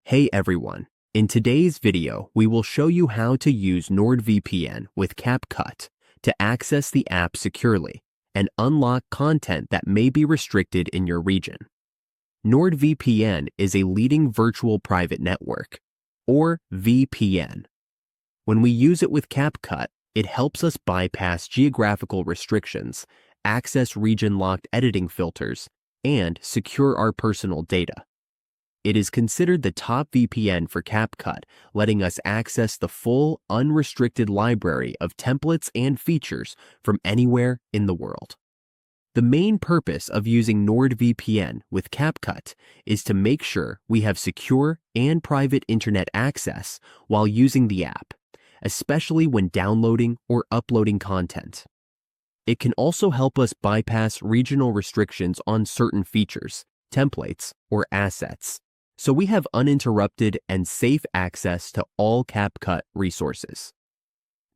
Hey everyone, in today's video we will show you how to use NordVPN with Capcut to access the app securely and unlock content that may be restricted in your region. NordVPN is a leading virtual private network, or VPN. When we use it with Capcut, it helps us bypass geographical restrictions, access region-locked editing filters, and secure our personal data. It is considered the top VPN for Capcut, letting us access the full, unrestricted library of templates and features from anywhere in the world. The main purpose of using NordVPN with Capcut is to make sure we have secure and private internet access while using the app, especially when downloading or uploading content. It can also help us bypass regional restrictions on certain features, templates, or assets, so we have uninterrupted and safe access to all Capcut resources.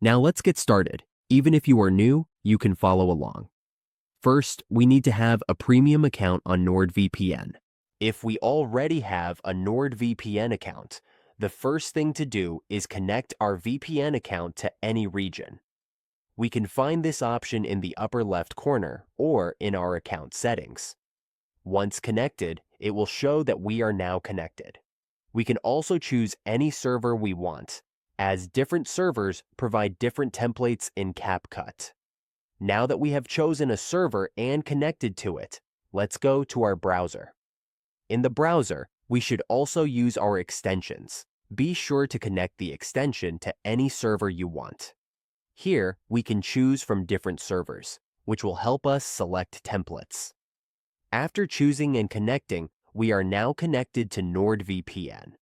Now let's get started. Even if you are new, you can follow along. First, we need to have a premium account on NordVPN. If we already have a NordVPN account, the first thing to do is connect our VPN account to any region. We can find this option in the upper left corner or in our account settings. Once connected, it will show that we are now connected. We can also choose any server we want, as different servers provide different templates in Capcut. Now that we have chosen a server and connected to it, let's go to our browser. In the browser, we should also use our extensions. Be sure to connect the extension to any server you want. Here, we can choose from different servers, which will help us select templates. After choosing and connecting, we are now connected to NordVPN.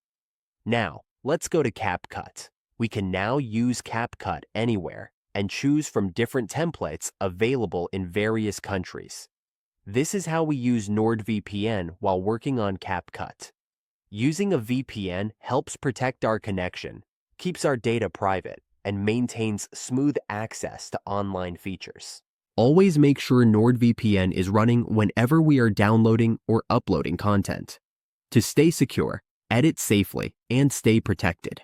Now, let's go to Capcut. We can now use Capcut anywhere and choose from different templates available in various countries. This is how we use NordVPN while working on Capcut. Using a VPN helps protect our connection, keeps our data private, and maintains smooth access to online features. Always make sure NordVPN is running whenever we are downloading or uploading content. To stay secure, edit safely, and stay protected.